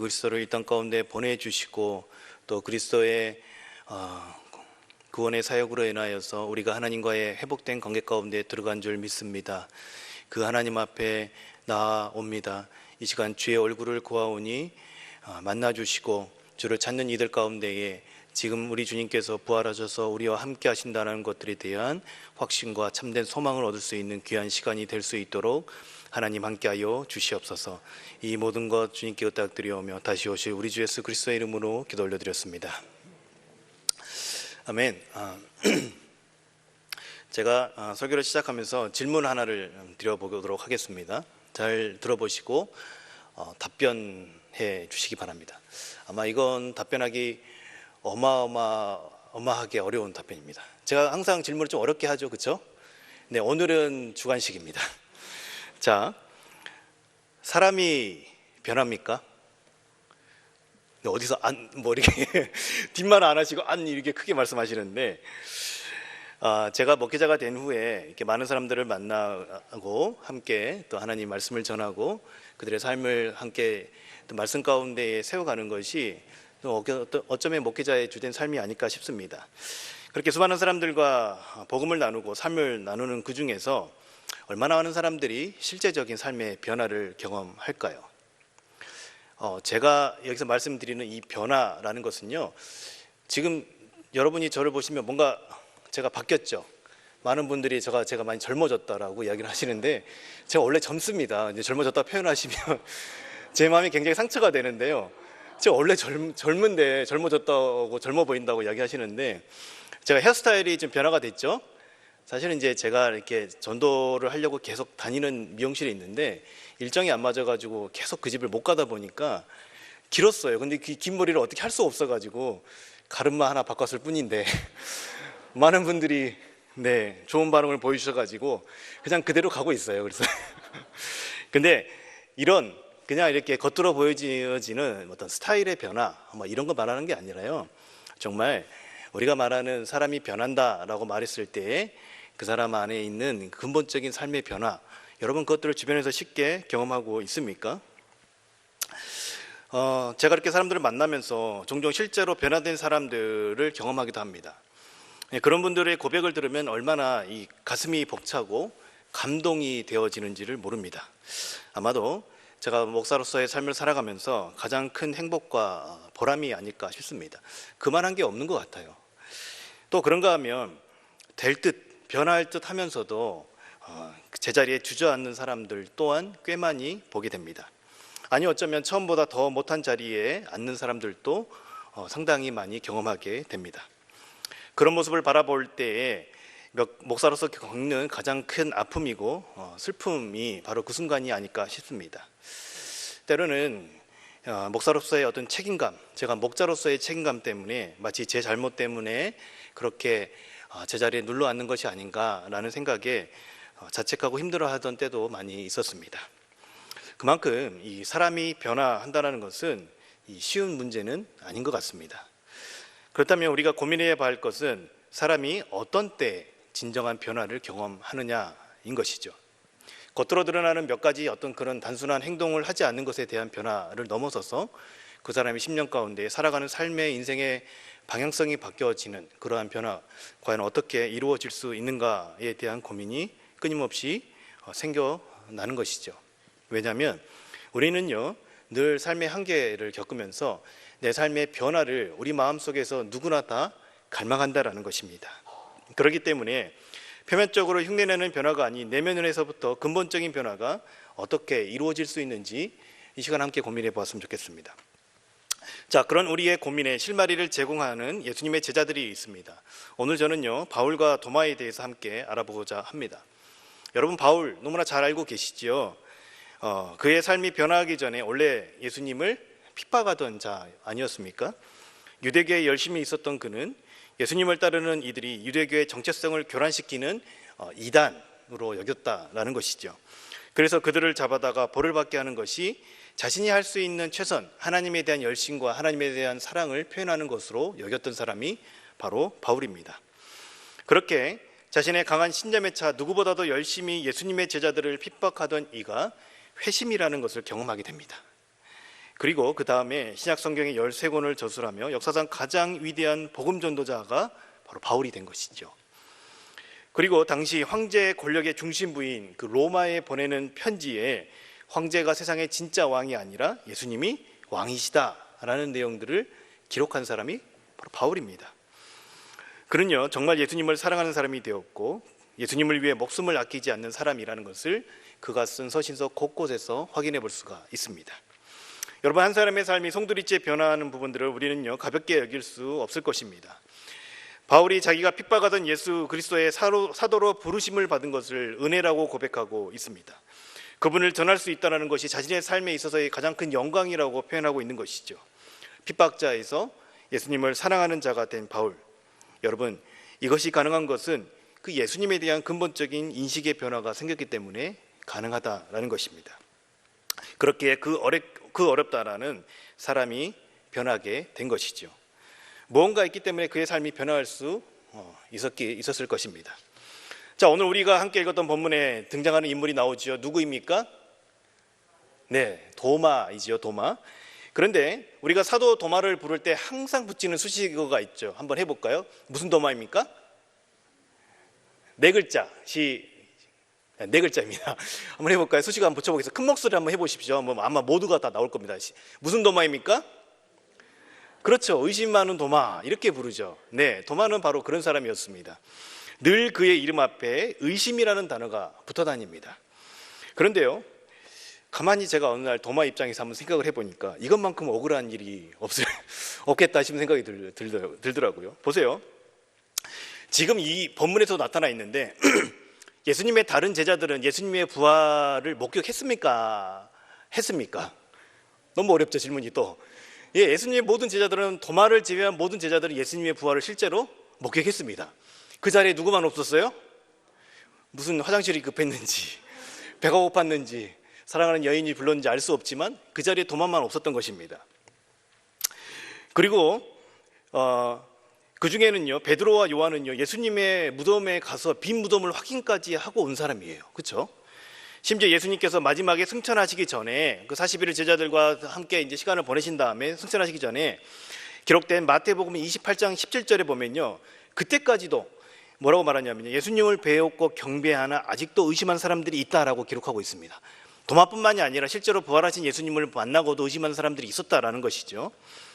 그리스도를 이 땅 가운데 보내주시고 또 그리스도의 구원의 사역으로 인하여서 우리가 하나님과의 회복된 관계 가운데 들어간 줄 믿습니다. 그 하나님 앞에 나아옵니다. 이 시간 주의 얼굴을 구하오니 만나주시고 주를 찾는 이들 가운데에 지금 우리 주님께서 부활하셔서 우리와 함께 하신다는 것들에 대한 확신과 참된 소망을 얻을 수 있는 귀한 시간이 될 수 있도록 하나님 함께하여 주시옵소서. 이 모든 것 주님께 부탁드리오며 다시 오실 우리 주 예수 그리스도의 이름으로 기도 올려드렸습니다. 아멘. 제가 설교를 시작하면서 질문 하나를 드려보도록 하겠습니다. 잘 들어보시고 답변해 주시기 바랍니다. 아마 이건 답변하기 어마어마하게 어려운 답변입니다. 제가 항상 질문을 좀 어렵게 하죠, 그렇죠? 네, 오늘은 주관식입니다. 자, 사람이 변합니까? 어디서 이렇게 뒷말 안 하시고 이렇게 크게 말씀하시는데, 제가 목회자가 된 후에 이렇게 많은 사람들을 만나고 함께 또 하나님 말씀을 전하고 그들의 삶을 함께 또 말씀 가운데 세워가는 것이 어쩌면 목회자의 주된 삶이 아닐까 싶습니다. 그렇게 수많은 사람들과 복음을 나누고 삶을 나누는 그 중에서 얼마나 많은 사람들이 실제적인 삶의 변화를 경험할까요? 제가 여기서 말씀드리는 이 변화라는 것은요, 지금 여러분이 저를 보시면 뭔가 제가 바뀌었죠. 많은 분들이 제가 많이 젊어졌다라고 이야기를 하시는데, 제가 원래 젊습니다. 이제 젊어졌다 표현하시면 제 마음이 굉장히 상처가 되는데요. 제가 원래 젊은데 젊어졌다고 젊어 보인다고 이야기하시는데, 제가 헤어스타일이 좀 변화가 됐죠. 사실은 이제 제가 이렇게 전도를 하려고 계속 다니는 미용실에 있는데 일정이 안 맞아가지고 계속 그 집을 못 가다 보니까 길었어요. 근데 긴 머리를 어떻게 할 수 없어가지고 가르마 하나 바꿨을 뿐인데 많은 분들이 좋은 반응을 보여주셔가지고 그냥 그대로 가고 있어요. 그래서 근데 그냥 이렇게 겉으로 보여지는 어떤 스타일의 변화 이런 거 말하는 게 아니라요, 정말 우리가 말하는 사람이 변한다라고 말했을 때 그 사람 안에 있는 근본적인 삶의 변화, 여러분 그것들을 주변에서 쉽게 경험하고 있습니까? 제가 이렇게 사람들을 만나면서 종종 실제로 변화된 사람들을 경험하기도 합니다. 그런 분들의 고백을 들으면 얼마나 이 가슴이 벅차고 감동이 되어지는지를 모릅니다. 아마도 제가 목사로서의 삶을 살아가면서 가장 큰 행복과 보람이 아닐까 싶습니다. 그만한 게 없는 것 같아요. 또 그런가 하면 될 듯 변할 듯 하면서도 제자리에 주저앉는 사람들 또한 꽤 많이 보게 됩니다. 아니 어쩌면 처음보다 더 못한 자리에 앉는 사람들도 상당히 많이 경험하게 됩니다. 그런 모습을 바라볼 때에 목사로서 겪는 가장 큰 아픔이고 슬픔이 바로 그 순간이 아닐까 싶습니다. 때로는 목사로서의 어떤 책임감, 제가 목자로서의 책임감 때문에 마치 제 잘못 때문에 그렇게 제자리에 눌러 앉는 것이 아닌가라는 생각에 자책하고 힘들어하던 때도 많이 있었습니다. 그만큼 이 사람이 변화한다는 것은 쉬운 문제는 아닌 것 같습니다. 그렇다면 우리가 고민해야 할 것은 사람이 어떤 때 진정한 변화를 경험하느냐인 것이죠. 겉으로 드러나는 몇 가지 어떤 그런 단순한 행동을 하지 않는 것에 대한 변화를 넘어서서 그 사람이 10년 가운데 살아가는 삶의 인생의 방향성이 바뀌어지는 그러한 변화, 과연 어떻게 이루어질 수 있는가에 대한 고민이 끊임없이 생겨나는 것이죠. 왜냐하면 우리는요, 늘 삶의 한계를 겪으면서 내 삶의 변화를 우리 마음속에서 누구나 다 갈망한다라는 것입니다. 그렇기 때문에 표면적으로 흉내내는 변화가 아닌 내면에서부터 근본적인 변화가 어떻게 이루어질 수 있는지 이 시간 함께 고민해 보았으면 좋겠습니다. 자, 그런 우리의 고민에 실마리를 제공하는 예수님의 제자들이 있습니다. 오늘 저는요, 바울과 도마에 대해서 함께 알아보고자 합니다. 여러분, 바울 너무나 잘 알고 계시지요. 그의 삶이 변화하기 전에 원래 예수님을 핍박하던 자 아니었습니까? 유대교에 열심히 있었던 그는 예수님을 따르는 이들이 유대교의 정체성을 교란시키는 이단으로 여겼다라는 것이죠. 그래서 그들을 잡아다가 벌을 받게 하는 것이 자신이 할 수 있는 최선, 하나님에 대한 열심과 하나님에 대한 사랑을 표현하는 것으로 여겼던 사람이 바로 바울입니다. 그렇게 자신의 강한 신념에 차 누구보다도 열심히 예수님의 제자들을 핍박하던 이가 회심이라는 것을 경험하게 됩니다. 그리고 그 다음에 신약 성경의 13권을 저술하며 역사상 가장 위대한 복음 전도자가 바로 바울이 된 것이죠. 그리고 당시 황제 권력의 중심부인 그 로마에 보내는 편지에 황제가 세상의 진짜 왕이 아니라 예수님이 왕이시다라는 내용들을 기록한 사람이 바로 바울입니다. 그는요, 정말 예수님을 사랑하는 사람이 되었고 예수님을 위해 목숨을 아끼지 않는 사람이라는 것을 그가 쓴 서신서 곳곳에서 확인해 볼 수가 있습니다. 여러분, 한 사람의 삶이 송두리째 변화하는 부분들을 우리는요 가볍게 여길 수 없을 것입니다. 바울이 자기가 핍박하던 예수 그리스도의 사도로 부르심을 받은 것을 은혜라고 고백하고 있습니다. 그분을 전할 수 있다는 것이 자신의 삶에 있어서의 가장 큰 영광이라고 표현하고 있는 것이죠. 핍박자에서 예수님을 사랑하는 자가 된 바울, 여러분, 이것이 가능한 것은 그 예수님에 대한 근본적인 인식의 변화가 생겼기 때문에 가능하다라는 것입니다. 그렇게 그 어렵다라는 사람이 변하게 된 것이죠. 무언가 있기 때문에 그의 삶이 변화할 수 있었을 것입니다. 자, 오늘 우리가 함께 읽었던 본문에 등장하는 인물이 나오지요. 누구입니까? 네, 도마이지요, 도마. 그런데 우리가 사도 도마를 부를 때 항상 붙이는 수식어가 있죠. 한번 해볼까요? 무슨 도마입니까? 네 글자입니다. 한번 해볼까요? 수식어 한번 붙여보겠습니다. 큰 목소리 한번 해보십시오. 아마 모두가 다 나올 겁니다. 무슨 도마입니까? 그렇죠. 의심 많은 도마, 이렇게 부르죠. 네, 도마는 바로 그런 사람이었습니다. 늘 그의 이름 앞에 의심이라는 단어가 붙어 다닙니다. 그런데요, 가만히 제가 어느 날 도마 입장에서 한번 생각을 해보니까 이것만큼 억울한 일이 없겠다 싶은 생각이 들더라고요. 보세요. 지금 이 본문에서 나타나 있는데 예수님의 다른 제자들은 예수님의 부활을 목격했습니까? 했습니까? 너무 어렵죠, 질문이 또. 예수님의 모든 제자들은, 도마를 제외한 모든 제자들은 예수님의 부활을 실제로 목격했습니다. 그 자리에 누구만 없었어요? 무슨 화장실이 급했는지, 배가 고팠는지, 사랑하는 여인이 불렀는지 알 수 없지만 그 자리에 도마만 없었던 것입니다. 그리고 그 중에는요, 베드로와 요한은요, 예수님의 무덤에 가서 빈 무덤을 확인까지 하고 온 사람이에요. 그렇죠? 심지어 예수님께서 마지막에 승천하시기 전에 그 40일을 제자들과 함께 이제 시간을 보내신 다음에 승천하시기 전에 기록된 마태복음 28장 17절에 보면요, 그때까지도 뭐라고 말하냐면요, 예수님을 배웠고 경배하나 아직도 의심한 사람들이 있다라고 기록하고 있습니다. 도마뿐만이 아니라 실제로 부활하신 예수님을 만나고도 의심하는 사람들이 있었다라는 것이죠.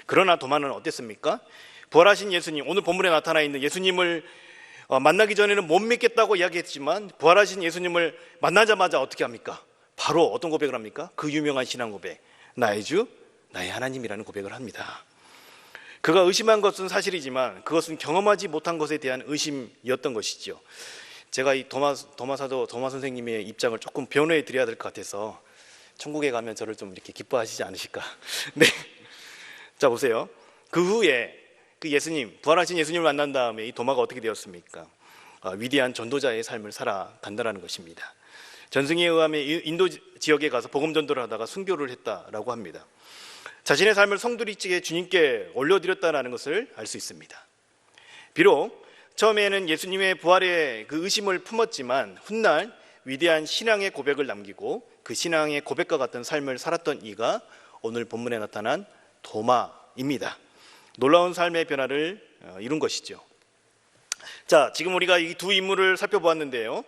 그러나 도마는 어땠습니까? 부활하신 예수님, 오늘 본문에 나타나 있는 예수님을 만나기 전에는 못 믿겠다고 이야기했지만 부활하신 예수님을 만나자마자 어떻게 합니까? 바로 어떤 고백을 합니까? 그 유명한 신앙 고백, 나의 주, 나의 하나님이라는 고백을 합니다. 그가 의심한 것은 사실이지만 그것은 경험하지 못한 것에 대한 의심이었던 것이죠. 제가 이 도마 선생님의 입장을 조금 변호해 드려야 될 것 같아서 천국에 가면 저를 좀 이렇게 기뻐하시지 않으실까. 네. 자, 보세요. 그 후에 그 예수님, 부활하신 예수님을 만난 다음에 이 도마가 어떻게 되었습니까? 위대한 전도자의 삶을 살아간다는 것입니다. 전승에 의하면 인도 지역에 가서 복음 전도를 하다가 순교를 했다라고 합니다. 자신의 삶을 성두리째 주님께 올려드렸다는 것을 알 수 있습니다. 비록 처음에는 예수님의 부활에 그 의심을 품었지만 훗날 위대한 신앙의 고백을 남기고 그 신앙의 고백과 같은 삶을 살았던 이가 오늘 본문에 나타난 도마입니다. 놀라운 삶의 변화를 이룬 것이죠. 자, 지금 우리가 이 두 인물을 살펴보았는데요,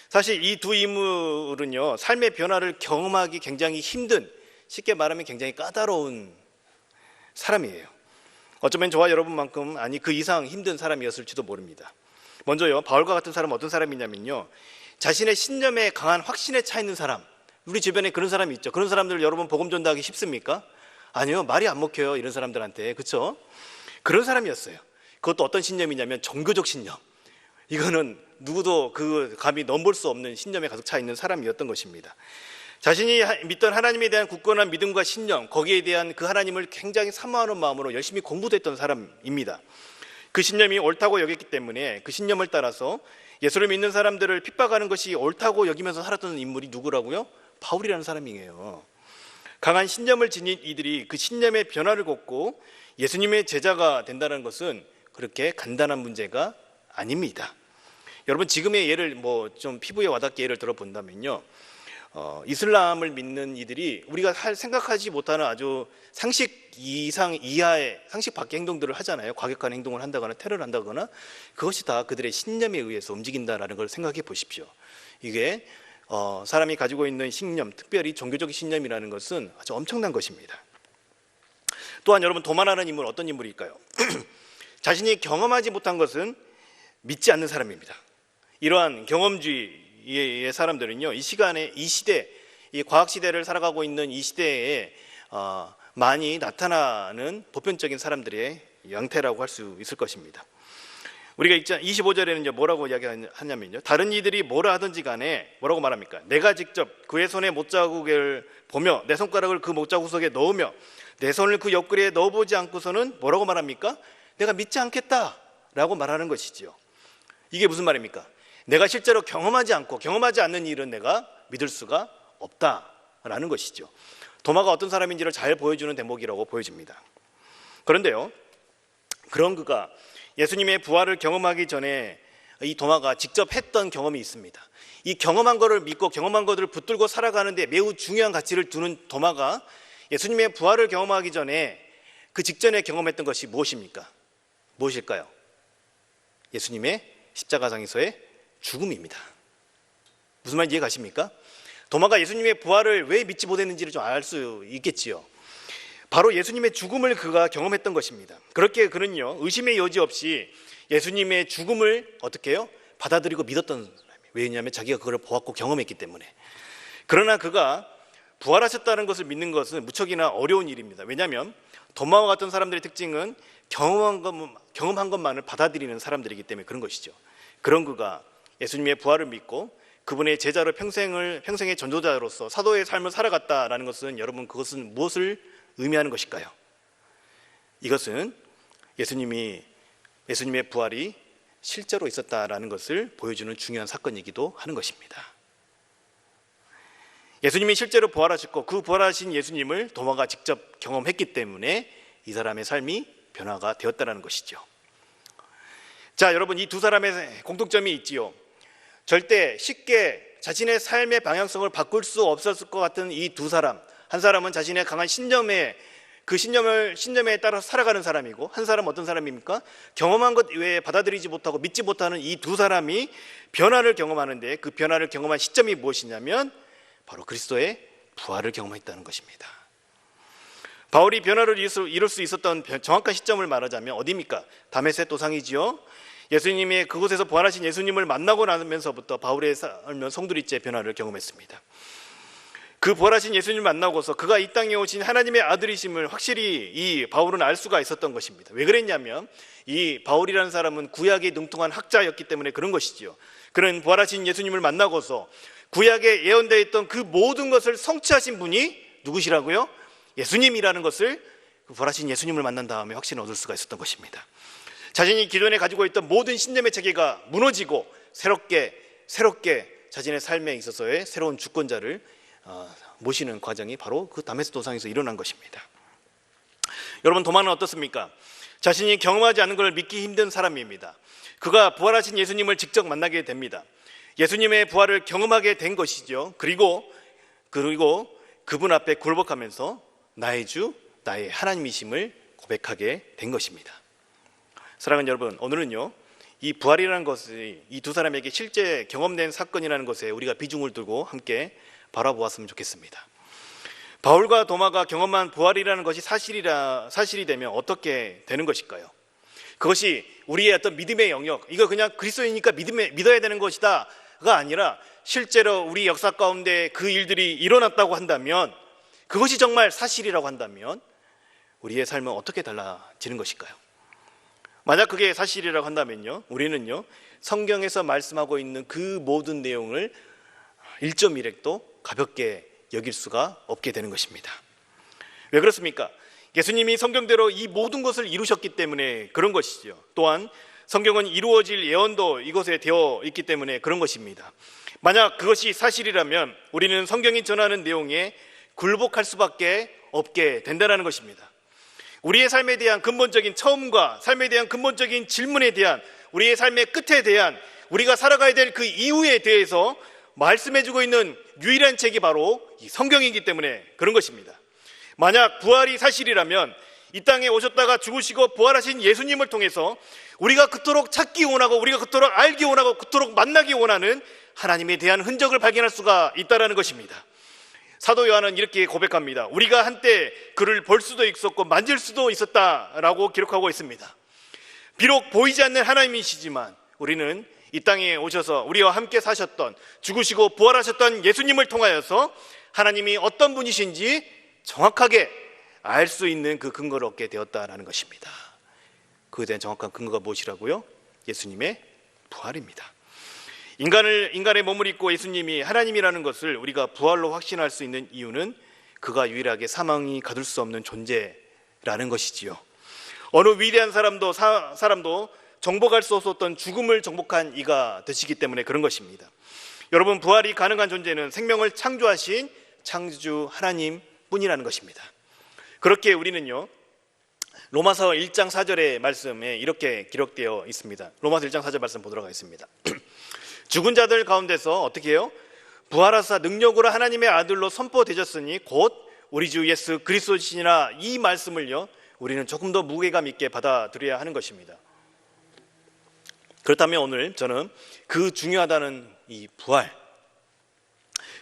사실 이 두 인물은요, 삶의 변화를 경험하기 굉장히 힘든, 쉽게 말하면 굉장히 까다로운 사람이에요. 어쩌면 저와 여러분만큼, 아니 그 이상 힘든 사람이었을지도 모릅니다. 먼저요, 바울과 같은 사람은 어떤 사람이냐면요, 자신의 신념에 강한 확신에 차 있는 사람. 우리 주변에 그런 사람이 있죠. 그런 사람들 여러분 복음 전도하기 쉽습니까? 아니요, 말이 안 먹혀요, 이런 사람들한테. 그렇죠? 그런 사람이었어요. 그것도 어떤 신념이냐면 종교적 신념. 이거는 누구도 그 감히 넘볼 수 없는 신념에 가득 차 있는 사람이었던 것입니다. 자신이 믿던 하나님에 대한 굳건한 믿음과 신념, 거기에 대한 그 하나님을 굉장히 사모하는 마음으로 열심히 공부도 했던 사람입니다. 그 신념이 옳다고 여겼기 때문에 그 신념을 따라서 예수를 믿는 사람들을 핍박하는 것이 옳다고 여기면서 살았던 인물이 누구라고요? 바울이라는 사람이에요. 강한 신념을 지닌 이들이 그 신념의 변화를 걷고 예수님의 제자가 된다는 것은 그렇게 간단한 문제가 아닙니다. 여러분, 지금의 예를 좀 피부에 와닿게 예를 들어본다면요, 이슬람을 믿는 이들이 우리가 생각하지 못하는 아주 상식 이하의 상식 밖의 행동들을 하잖아요. 과격한 행동을 한다거나 테러를 한다거나, 그것이 다 그들의 신념에 의해서 움직인다라는 걸 생각해 보십시오. 이게 사람이 가지고 있는 신념, 특별히 종교적 신념이라는 것은 아주 엄청난 것입니다. 또한 여러분, 도마라는 인물은 어떤 인물일까요? 자신이 경험하지 못한 것은 믿지 않는 사람입니다. 이러한 경험주의의 사람들은요, 이 시간에, 이 시대, 이 과학 시대를 살아가고 있는 이 시대에 많이 나타나는 보편적인 사람들의 양태라고 할 수 있을 것입니다. 우리가 25절에는 뭐라고 이야기하냐면요, 다른 이들이 뭐라 하든지 간에 뭐라고 말합니까? 내가 직접 그의 손에 못자국을 보며 내 손가락을 그 못자국 속에 넣으며 내 손을 그 옆구리에 넣어보지 않고서는 뭐라고 말합니까? 내가 믿지 않겠다 라고 말하는 것이지요. 이게 무슨 말입니까? 내가 실제로 경험하지 않는 일은 내가 믿을 수가 없다라는 것이죠. 도마가 어떤 사람인지를 잘 보여주는 대목이라고 보여집니다. 그런데요, 그런 그가 예수님의 부활을 경험하기 전에 이 도마가 직접 했던 경험이 있습니다. 이 경험한 것을 믿고 경험한 것을 붙들고 살아가는데 매우 중요한 가치를 두는 도마가 예수님의 부활을 경험하기 전에 그 직전에 경험했던 것이 무엇입니까? 무엇일까요? 예수님의 십자가상에서의 죽음입니다. 무슨 말인지 이해가십니까? 도마가 예수님의 부활을 왜 믿지 못했는지를 좀 알 수 있겠지요. 바로 예수님의 죽음을 그가 경험했던 것입니다. 그렇게 그는요, 의심의 여지 없이 예수님의 죽음을 어떻게 해요? 받아들이고 믿었던 사람이에요. 왜냐하면 자기가 그걸 보았고 경험했기 때문에. 그러나 그가 부활하셨다는 것을 믿는 것은 무척이나 어려운 일입니다. 왜냐하면 도마와 같은 사람들의 특징은 경험한 것만을 받아들이는 사람들이기 때문에 그런 것이죠. 그런 그가 예수님의 부활을 믿고 그분의 제자로 평생의 전도자로서 사도의 삶을 살아갔다라는 것은, 여러분, 그것은 무엇을 의미하는 것일까요? 이것은 예수님의 부활이 실제로 있었다라는 것을 보여주는 중요한 사건이기도 하는 것입니다. 예수님이 실제로 부활하셨고 그 부활하신 예수님을 도마가 직접 경험했기 때문에 이 사람의 삶이 변화가 되었다는 것이죠. 자, 여러분, 이 두 사람의 공통점이 있지요. 절대 쉽게 자신의 삶의 방향성을 바꿀 수 없었을 것 같은 이 두 사람, 한 사람은 자신의 강한 신념에 따라서 살아가는 사람이고, 한 사람은 어떤 사람입니까? 경험한 것 외에 받아들이지 못하고 믿지 못하는 이 두 사람이 변화를 경험하는데, 그 변화를 경험한 시점이 무엇이냐면 바로 그리스도의 부활을 경험했다는 것입니다. 바울이 변화를 이룰 수 있었던 정확한 시점을 말하자면 어디입니까? 다메섹 도상이지요. 예수님의 그곳에서 부활하신 예수님을 만나고 나면서부터 바울의 삶은 송두리째 변화를 경험했습니다. 그 부활하신 예수님을 만나고서 그가 이 땅에 오신 하나님의 아들이심을 확실히 이 바울은 알 수가 있었던 것입니다. 왜 그랬냐면 이 바울이라는 사람은 구약에 능통한 학자였기 때문에 그런 것이지요. 그는 부활하신 예수님을 만나고서 구약에 예언되어 있던 그 모든 것을 성취하신 분이 누구시라고요? 예수님이라는 것을, 부활하신 예수님을 만난 다음에 확신을 얻을 수가 있었던 것입니다. 자신이 기존에 가지고 있던 모든 신념의 체계가 무너지고 새롭게 자신의 삶에 있어서의 새로운 주권자를 모시는 과정이 바로 그 다메섹 도상에서 일어난 것입니다. 여러분, 도마는 어떻습니까? 자신이 경험하지 않은 걸 믿기 힘든 사람입니다. 그가 부활하신 예수님을 직접 만나게 됩니다. 예수님의 부활을 경험하게 된 것이죠. 그리고 그분 앞에 굴복하면서 나의 주, 나의 하나님이심을 고백하게 된 것입니다. 사랑하는 여러분, 오늘은요, 이 부활이라는 것이 이 두 사람에게 실제 경험된 사건이라는 것에 우리가 비중을 두고 함께 바라보았으면 좋겠습니다. 바울과 도마가 경험한 부활이라는 것이 사실이 되면 어떻게 되는 것일까요? 그것이 우리의 어떤 믿음의 영역, 이거 그냥 그리스도이니까 믿어야 되는 것이다가 아니라 실제로 우리 역사 가운데 그 일들이 일어났다고 한다면, 그것이 정말 사실이라고 한다면 우리의 삶은 어떻게 달라지는 것일까요? 만약 그게 사실이라고 한다면요, 우리는요, 성경에서 말씀하고 있는 그 모든 내용을 1.1획도 가볍게 여길 수가 없게 되는 것입니다. 왜 그렇습니까? 예수님이 성경대로 이 모든 것을 이루셨기 때문에 그런 것이죠. 또한 성경은 이루어질 예언도 이것에 되어 있기 때문에 그런 것입니다. 만약 그것이 사실이라면 우리는 성경이 전하는 내용에 굴복할 수밖에 없게 된다는 것입니다. 우리의 삶에 대한 근본적인 처음과 삶에 대한 근본적인 질문에 대한, 우리의 삶의 끝에 대한, 우리가 살아가야 될 그 이유에 대해서 말씀해주고 있는 유일한 책이 바로 이 성경이기 때문에 그런 것입니다. 만약 부활이 사실이라면 이 땅에 오셨다가 죽으시고 부활하신 예수님을 통해서 우리가 그토록 찾기 원하고 우리가 그토록 알기 원하고 그토록 만나기 원하는 하나님에 대한 흔적을 발견할 수가 있다는 것입니다. 사도 요한은 이렇게 고백합니다. 우리가 한때 그를 볼 수도 있었고 만질 수도 있었다라고 기록하고 있습니다. 비록 보이지 않는 하나님이시지만 우리는 이 땅에 오셔서 우리와 함께 사셨던, 죽으시고 부활하셨던 예수님을 통하여서 하나님이 어떤 분이신지 정확하게 알 수 있는 그 근거를 얻게 되었다는 것입니다. 그에 대한 정확한 근거가 무엇이라고요? 예수님의 부활입니다. 인간의 몸을 입고 예수님이 하나님이라는 것을 우리가 부활로 확신할 수 있는 이유는 그가 유일하게 사망이 가둘 수 없는 존재라는 것이지요. 어느 위대한 사람도 정복할 수 없었던 죽음을 정복한 이가 되시기 때문에 그런 것입니다. 여러분, 부활이 가능한 존재는 생명을 창조하신 창조주 하나님 뿐이라는 것입니다. 그렇게 우리는요, 로마서 1장 4절의 말씀에 이렇게 기록되어 있습니다. 로마서 1장 4절 말씀 보도록 하겠습니다. 죽은 자들 가운데서 어떻게 해요? 부활하사 능력으로 하나님의 아들로 선포되셨으니 곧 우리 주 예수 그리스도시니라. 이 말씀을요, 우리는 조금 더 무게감 있게 받아들여야 하는 것입니다. 그렇다면 오늘 저는 그 중요하다는 이 부활,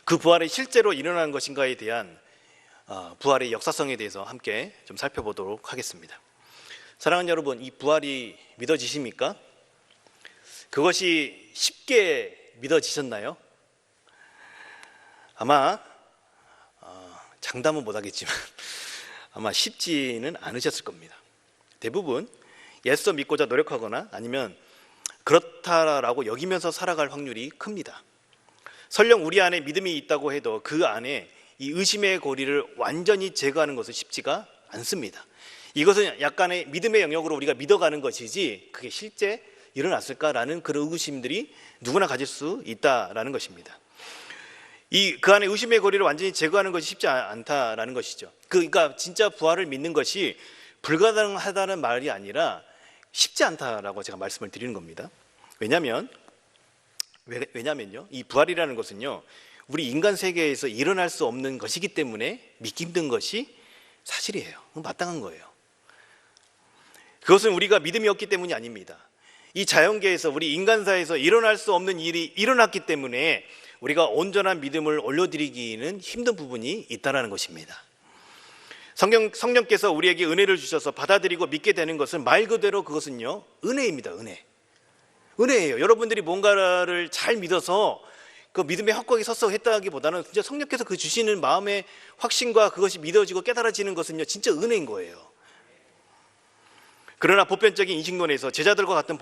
그 부활이 실제로 일어나는 것인가에 대한 부활의 역사성에 대해서 함께 좀 살펴보도록 하겠습니다. 사랑하는 여러분, 이 부활이 믿어지십니까? 그것이 쉽게 믿어지셨나요? 아마 장담은 못하겠지만 아마 쉽지는 않으셨을 겁니다. 대부분 예수 믿고자 노력하거나 아니면 그렇다라고 여기면서 살아갈 확률이 큽니다. 설령 우리 안에 믿음이 있다고 해도 그 안에 이 의심의 고리를 완전히 제거하는 것은 쉽지가 않습니다. 이것은 약간의 믿음의 영역으로 우리가 믿어가는 것이지 그게 실제 일어났을까라는 그런 의구심들이 누구나 가질 수 있다라는 것입니다. 그 안에 의심의 고리를 완전히 제거하는 것이 쉽지 않다라는 것이죠. 그러니까 진짜 부활을 믿는 것이 불가능하다는 말이 아니라 쉽지 않다라고 제가 말씀을 드리는 겁니다. 왜냐면요, 이 부활이라는 것은요, 우리 인간 세계에서 일어날 수 없는 것이기 때문에 믿기 힘든 것이 사실이에요. 마땅한 거예요. 그것은 우리가 믿음이 없기 때문이 아닙니다. 이 자연계에서 우리 인간사에서 일어날 수 없는 일이 일어났기 때문에 우리가 온전한 믿음을 올려드리기는 힘든 부분이 있다는 것입니다. 성령께서 우리에게 은혜를 주셔서 받아들이고 믿게 되는 것은 말 그대로 그것은요, 은혜입니다. 은혜예요. 여러분들이 뭔가를 잘 믿어서 그 믿음의 확고하게 섰어 했다기보다는 진짜 성령께서 그 주시는 마음의 확신과 그것이 믿어지고 깨달아지는 것은요, 진짜 은혜인 거예요. 그러나 보편적인 인식론에서 제자들과 같은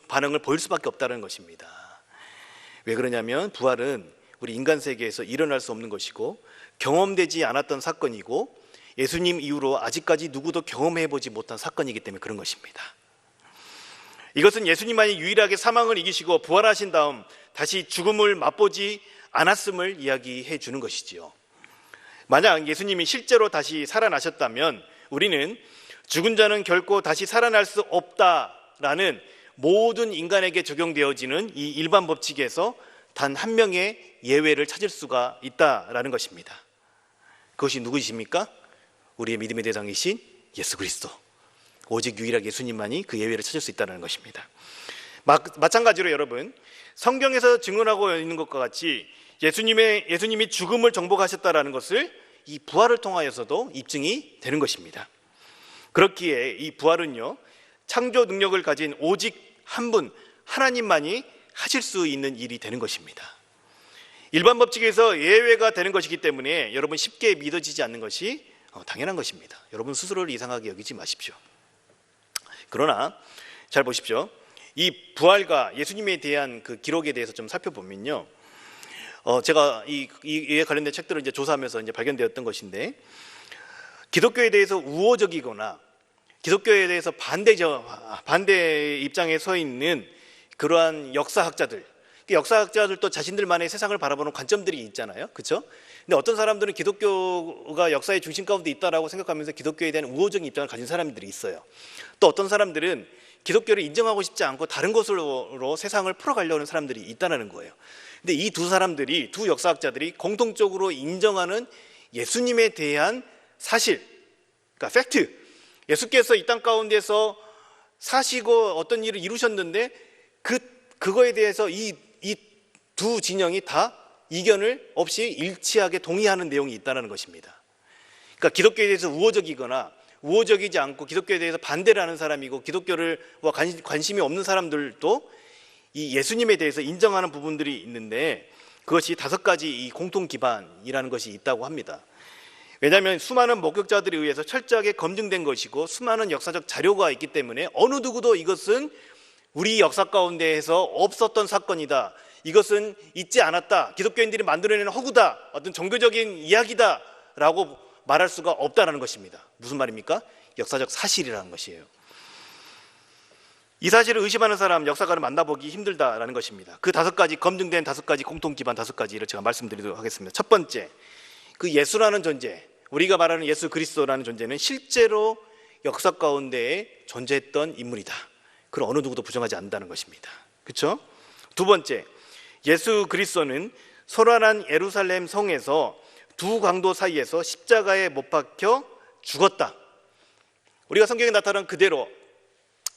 반응을 보일 수밖에 없다는 것입니다. 왜 그러냐면 부활은 우리 인간 세계에서 일어날 수 없는 것이고 경험되지 않았던 사건이고 예수님 이후로 아직까지 누구도 경험해보지 못한 사건이기 때문에 그런 것입니다. 이것은 예수님만이 유일하게 사망을 이기시고 부활하신 다음 다시 죽음을 맛보지 않았음을 이야기해 주는 것이지요. 만약 예수님이 실제로 다시 살아나셨다면 우리는 죽은 자는 결코 다시 살아날 수 없다라는 모든 인간에게 적용되어지는 이 일반 법칙에서 단 한 명의 예외를 찾을 수가 있다라는 것입니다. 그것이 누구이십니까? 우리의 믿음의 대상이신 예수 그리스도, 오직 유일하게 예수님만이 그 예외를 찾을 수 있다는 것입니다. 마찬가지로 여러분, 성경에서 증언하고 있는 것과 같이 예수님이 죽음을 정복하셨다라는 것을 이 부활을 통하여서도 입증이 되는 것입니다. 그렇기에 이 부활은요, 창조 능력을 가진 오직 한 분 하나님만이 하실 수 있는 일이 되는 것입니다. 일반 법칙에서 예외가 되는 것이기 때문에 여러분 쉽게 믿어지지 않는 것이 당연한 것입니다. 여러분 스스로를 이상하게 여기지 마십시오. 그러나 잘 보십시오. 이 부활과 예수님에 대한 그 기록에 대해서 좀 살펴보면요, 제가 이에 관련된 책들을 이제 조사하면서 이제 발견되었던 것인데, 기독교에 대해서 우호적이거나 기독교에 대해서 반대 입장에 서 있는 그러한 역사학자들도 자신들만의 세상을 바라보는 관점들이 있잖아요, 그렇죠? 근데 어떤 사람들은 기독교가 역사의 중심 가운데 있다라고 생각하면서 기독교에 대한 우호적인 입장을 가진 사람들이 있어요. 또 어떤 사람들은 기독교를 인정하고 싶지 않고 다른 것으로 세상을 풀어가려는 사람들이 있다는 거예요. 근데 이 두 사람들이, 두 역사학자들이 공통적으로 인정하는 예수님에 대한 사실, 그러니까 팩트, 예수께서 이 땅 가운데서 사시고 어떤 일을 이루셨는데 그거에 대해서 이 두 진영이 다 이견을 없이 일치하게 동의하는 내용이 있다는 것입니다. 그러니까 기독교에 대해서 우호적이거나 우호적이지 않고 기독교에 대해서 반대를 하는 사람이고 기독교를 관심이 없는 사람들도 이 예수님에 대해서 인정하는 부분들이 있는데 그것이 5가지 이 공통 기반이라는 것이 있다고 합니다. 왜냐하면 수많은 목격자들에 의해서 철저하게 검증된 것이고 수많은 역사적 자료가 있기 때문에 어느 누구도 이것은 우리 역사 가운데에서 없었던 사건이다, 이것은 있지 않았다, 기독교인들이 만들어내는 허구다, 어떤 종교적인 이야기다 라고 말할 수가 없다는 것입니다. 무슨 말입니까? 역사적 사실이라는 것이에요. 이 사실을 의심하는 사람, 역사가를 만나보기 힘들다라는 것입니다. 그 5가지, 검증된 5가지, 공통 기반 5가지를 제가 말씀드리도록 하겠습니다. 첫 번째, 그 예수라는 존재, 우리가 말하는 예수 그리스도라는 존재는 실제로 역사 가운데에 존재했던 인물이다. 그걸 어느 누구도 부정하지 않는다는 것입니다. 그렇죠? 두 번째, 예수 그리스도는 소란한 예루살렘 성에서 두 강도 사이에서 십자가에 못 박혀 죽었다. 우리가 성경에 나타난 그대로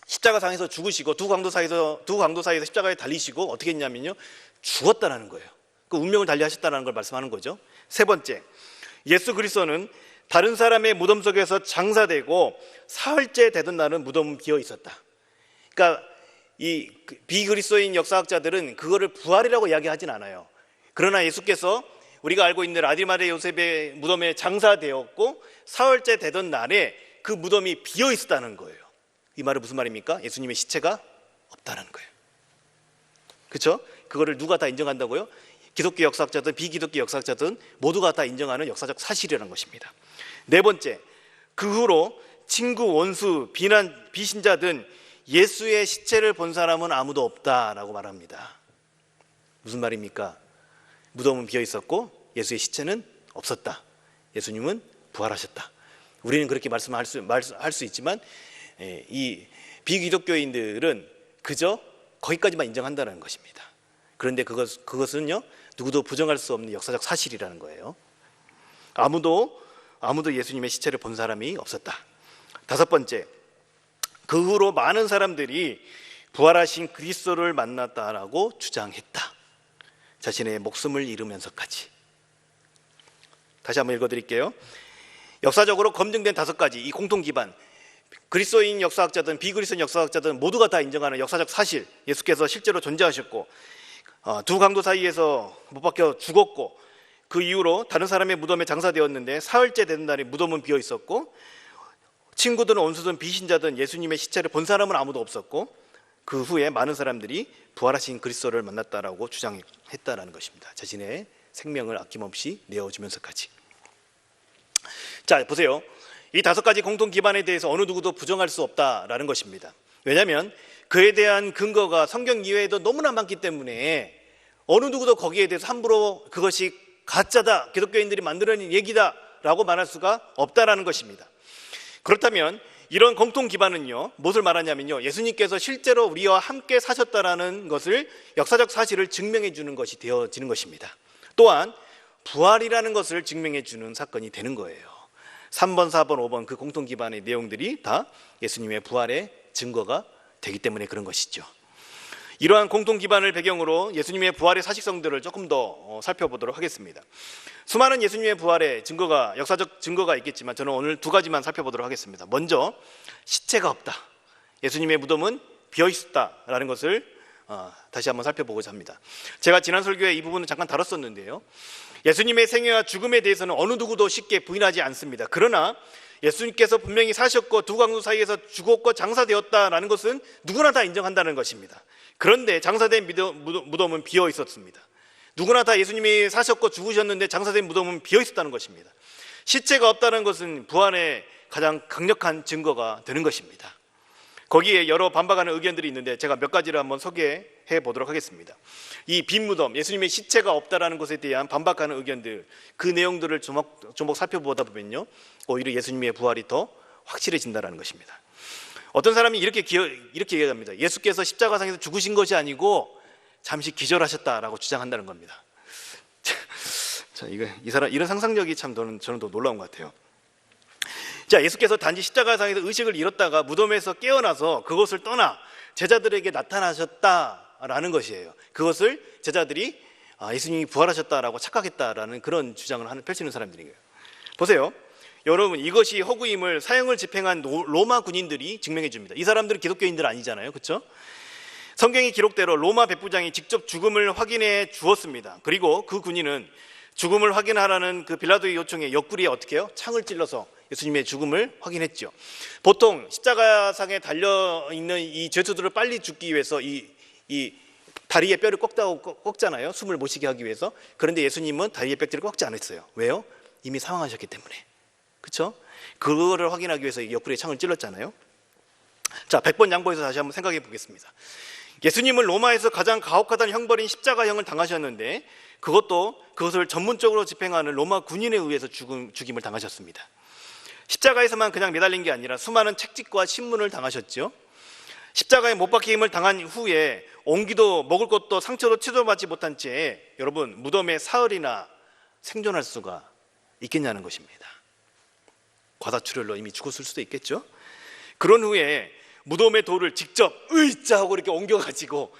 십자가상에서 죽으시고 두 강도 사이에서 십자가에 달리시고 어떻게 했냐면요, 죽었다라는 거예요. 그 운명을 달리하셨다는 걸 말씀하는 거죠. 세 번째, 예수 그리스도는 다른 사람의 무덤 속에서 장사되고 사흘째 되던 날은 무덤은 비어 있었다. 그러니까 이 비그리스도인 역사학자들은 그거를 부활이라고 이야기하진 않아요. 그러나 예수께서 우리가 알고 있는 아리마대 요셉의 무덤에 장사되었고 사흘째 되던 날에 그 무덤이 비어 있었다는 거예요. 이 말은 무슨 말입니까? 예수님의 시체가 없다는 거예요. 그렇죠? 그거를 누가 다 인정한다고요? 기독교 역사학자든 비기독교 역사학자든 모두가 다 인정하는 역사적 사실이라는 것입니다. 네 번째, 그 후로 친구, 원수, 비신자든 예수의 시체를 본 사람은 아무도 없다라고 말합니다. 무슨 말입니까? 무덤은 비어 있었고 예수의 시체는 없었다. 예수님은 부활하셨다. 우리는 그렇게 말씀할 수 있지만 이 비기독교인들은 그저 거기까지만 인정한다는 것입니다. 그런데 그것은요, 누구도 부정할 수 없는 역사적 사실이라는 거예요. 아무도 예수님의 시체를 본 사람이 없었다. 5번째, 그 후로 많은 사람들이 부활하신 그리스도를 만났다라고 주장했다. 자신의 목숨을 잃으면서까지. 다시 한번 읽어드릴게요. 역사적으로 검증된 5가지 이 공통 기반, 그리스도인 역사학자든 비그리스도인 역사학자든 모두가 다 인정하는 역사적 사실, 예수께서 실제로 존재하셨고 두 강도 사이에서 못 박혀 죽었고 그 이후로 다른 사람의 무덤에 장사되었는데 사흘째 되는 날에 무덤은 비어 있었고 친구든 원수든 비신자든 예수님의 시체를 본 사람은 아무도 없었고 그 후에 많은 사람들이 부활하신 그리스도를 만났다라고 주장했다라는 것입니다. 자신의 생명을 아낌없이 내어주면서까지. 자, 보세요. 이 5가지 공통 기반에 대해서 어느 누구도 부정할 수 없다라는 것입니다. 왜냐하면 그에 대한 근거가 성경 이외에도 너무나 많기 때문에 어느 누구도 거기에 대해서 함부로 그것이 가짜다, 기독교인들이 만들어낸 얘기다 라고 말할 수가 없다라는 것입니다. 그렇다면 이런 공통 기반은요, 무엇을 말하냐면요, 예수님께서 실제로 우리와 함께 사셨다라는 것을, 역사적 사실을 증명해 주는 것이 되어지는 것입니다. 또한 부활이라는 것을 증명해 주는 사건이 되는 거예요. 3번, 4번, 5번 그 공통 기반의 내용들이 다 예수님의 부활의 증거가 되기 때문에 그런 것이죠. 이러한 공통 기반을 배경으로 예수님의 부활의 사실성들을 조금 더 살펴보도록 하겠습니다. 수많은 예수님의 부활의 증거가, 역사적 증거가 있겠지만 저는 오늘 2가지만 살펴보도록 하겠습니다. 먼저 시체가 없다, 예수님의 무덤은 비어 있었다라는 것을 다시 한번 살펴보고자 합니다. 제가 지난 설교에 이 부분을 잠깐 다뤘었는데요, 예수님의 생애와 죽음에 대해서는 어느 누구도 쉽게 부인하지 않습니다. 그러나 예수님께서 분명히 사셨고 두 강도 사이에서 죽었고 장사되었다라는 것은 누구나 다 인정한다는 것입니다. 그런데 장사된 무덤은 비어 있었습니다. 누구나 다 예수님이 사셨고 죽으셨는데 장사된 무덤은 비어 있었다는 것입니다. 시체가 없다는 것은 부활의 가장 강력한 증거가 되는 것입니다. 거기에 여러 반박하는 의견들이 있는데 제가 몇 가지를 한번 소개해 보도록 하겠습니다. 이 빈 무덤, 예수님의 시체가 없다라는 것에 대한 반박하는 의견들, 그 내용들을 조목 살펴보다 보면요, 오히려 예수님의 부활이 더 확실해진다는 것입니다. 어떤 사람이 이렇게 얘기합니다. 예수께서 십자가상에서 죽으신 것이 아니고 잠시 기절하셨다라고 주장한다는 겁니다. 자, 이런 상상력이 참 저는 더 놀라운 것 같아요. 자, 예수께서 단지 십자가상에서 의식을 잃었다가 무덤에서 깨어나서 그것을 떠나 제자들에게 나타나셨다라는 것이에요. 그것을 제자들이 예수님이 부활하셨다라고 착각했다라는 그런 주장을 펼치는 사람들이에요. 보세요. 여러분, 이것이 허구임을 사형을 집행한 로마 군인들이 증명해 줍니다. 이 사람들은 기독교인들 아니잖아요. 그렇죠? 성경의 기록대로 로마 백부장이 직접 죽음을 확인해 주었습니다. 그리고 그 군인은 죽음을 확인하라는 그 빌라도의 요청에 옆구리에 어떻게 해요? 창을 찔러서 예수님의 죽음을 확인했죠. 보통 십자가상에 달려있는 이 죄수들을 빨리 죽기 위해서 이 다리에 뼈를 꺾잖아요. 숨을 못 쉬게 하기 위해서. 그런데 예수님은 다리에 뼈를 꺾지 않았어요. 왜요? 이미 사망하셨기 때문에. 그렇죠? 그거를 확인하기 위해서 옆구리에 창을 찔렀잖아요. 자, 100번 양보해서 다시 한번 생각해 보겠습니다. 예수님은 로마에서 가장 가혹하다는 형벌인 십자가형을 당하셨는데 그것을 전문적으로 집행하는 로마 군인에 의해서 죽임을 당하셨습니다. 십자가에서만 그냥 매달린 게 아니라 수많은 책찍과 신문을 당하셨죠. 십자가에 못 박힘을 당한 후에 옹기도 먹을 것도 상처로 치료받지 못한 채 여러분 무덤에 사흘이나 생존할 수가 있겠냐는 것입니다. 과다출혈로 이미 죽었을 수도 있겠죠. 그런 후에 무덤의 돌을 직접 의자 하고 이렇게 옮겨가지고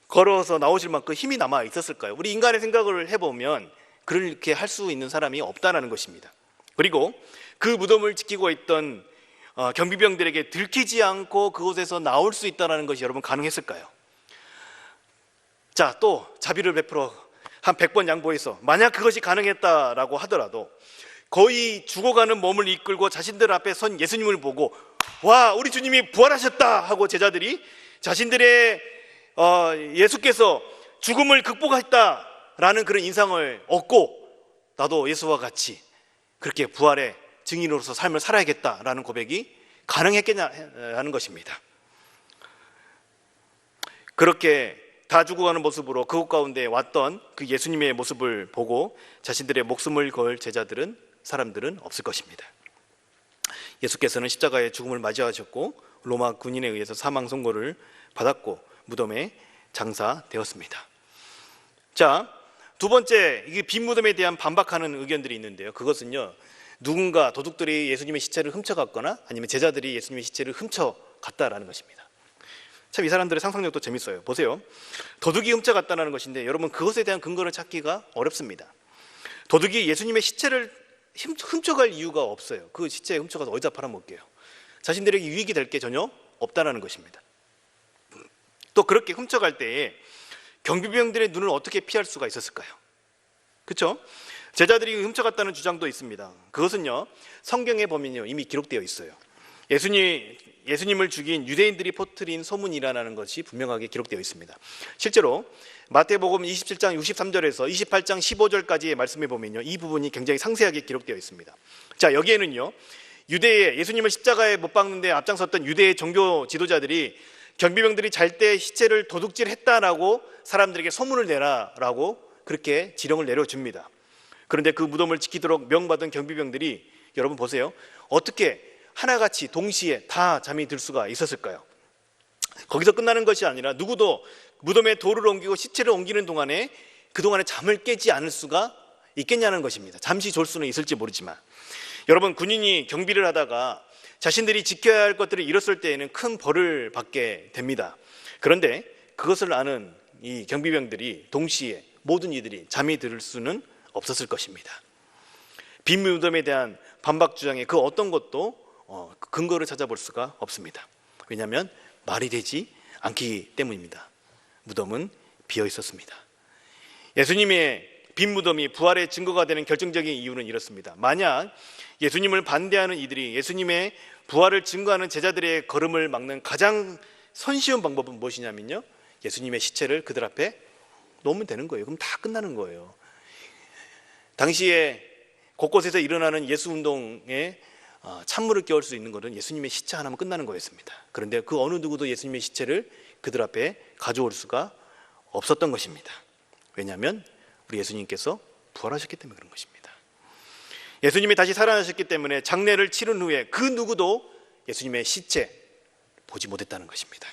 걸어서 나오실 만큼 힘이 남아 있었을까요? 우리 인간의 생각을 해보면 그렇게 할 수 있는 사람이 없다는 것입니다. 그리고 그 무덤을 지키고 있던 경비병들에게 들키지 않고 그곳에서 나올 수 있다는 것이 여러분 가능했을까요? 자, 또 자비를 베풀어 한 100번 양보해서 만약 그것이 가능했다라고 하더라도 거의 죽어가는 몸을 이끌고 자신들 앞에 선 예수님을 보고 와, 우리 주님이 부활하셨다 하고 제자들이 자신들의 예수께서 죽음을 극복했다라는 그런 인상을 얻고 나도 예수와 같이 그렇게 부활의 증인으로서 삶을 살아야겠다라는 고백이 가능했겠냐 하는 것입니다. 그렇게 다 죽어가는 모습으로 그곳 가운데 왔던 그 예수님의 모습을 보고 자신들의 목숨을 걸 사람들은 없을 것입니다. 예수께서는 십자가의 죽음을 맞이하셨고 로마 군인에 의해서 사망 선고를 받았고 무덤에 장사되었습니다. 자, 두 번째, 이게 빈 무덤에 대한 반박하는 의견들이 있는데요. 그것은요, 누군가 도둑들이 예수님의 시체를 훔쳐갔거나 아니면 제자들이 예수님의 시체를 훔쳐갔다라는 것입니다. 참 이 사람들의 상상력도 재밌어요. 보세요. 도둑이 훔쳐갔다는 것인데 여러분 그것에 대한 근거를 찾기가 어렵습니다. 도둑이 예수님의 시체를 훔쳐갈 이유가 없어요. 그 시체 훔쳐가서 어디다 팔아먹게요. 자신들에게 유익이 될 게 전혀 없다는 것입니다. 또 그렇게 훔쳐갈 때에 경비병들의 눈을 어떻게 피할 수가 있었을까요? 그렇죠? 제자들이 훔쳐갔다는 주장도 있습니다. 그것은요, 성경에 보면요 이미 기록되어 있어요. 예수님을 죽인 유대인들이 퍼뜨린 소문이라는 것이 분명하게 기록되어 있습니다. 실제로 마태복음 27장 63절에서 28장 15절까지의 말씀에 보면요, 이 부분이 굉장히 상세하게 기록되어 있습니다. 자, 여기에는요, 유대의 예수님을 십자가에 못 박는 데 앞장섰던 유대의 종교 지도자들이 경비병들이 잘 때 시체를 도둑질했다라고 사람들에게 소문을 내라라고 그렇게 지령을 내려줍니다. 그런데 그 무덤을 지키도록 명받은 경비병들이 여러분 보세요. 어떻게 하나같이 동시에 다 잠이 들 수가 있었을까요? 거기서 끝나는 것이 아니라 누구도 무덤에 돌을 옮기고 시체를 옮기는 동안에 그동안에 잠을 깨지 않을 수가 있겠냐는 것입니다. 잠시 졸 수는 있을지 모르지만 여러분 군인이 경비를 하다가 자신들이 지켜야 할 것들을 잃었을 때에는 큰 벌을 받게 됩니다. 그런데 그것을 아는 이 경비병들이 동시에 모든 이들이 잠이 들 수는 없었을 것입니다. 빈 무덤에 대한 반박 주장에 그 어떤 것도 근거를 찾아볼 수가 없습니다. 왜냐하면 말이 되지 않기 때문입니다. 무덤은 비어 있었습니다. 예수님의 빈 무덤이 부활의 증거가 되는 결정적인 이유는 이렇습니다. 만약 예수님을 반대하는 이들이 예수님의 부활을 증거하는 제자들의 걸음을 막는 가장 손쉬운 방법은 무엇이냐면요, 예수님의 시체를 그들 앞에 놓으면 되는 거예요. 그럼 다 끝나는 거예요. 당시에 곳곳에서 일어나는 예수 운동에 찬물을 끼얹을 수 있는 것은 예수님의 시체 하나면 끝나는 거였습니다. 그런데 그 어느 누구도 예수님의 시체를 그들 앞에 가져올 수가 없었던 것입니다. 왜냐하면 우리 예수님께서 부활하셨기 때문에 그런 것입니다. 예수님이 다시 살아나셨기 때문에 장례를 치른 후에 그 누구도 예수님의 시체 보지 못했다는 것입니다.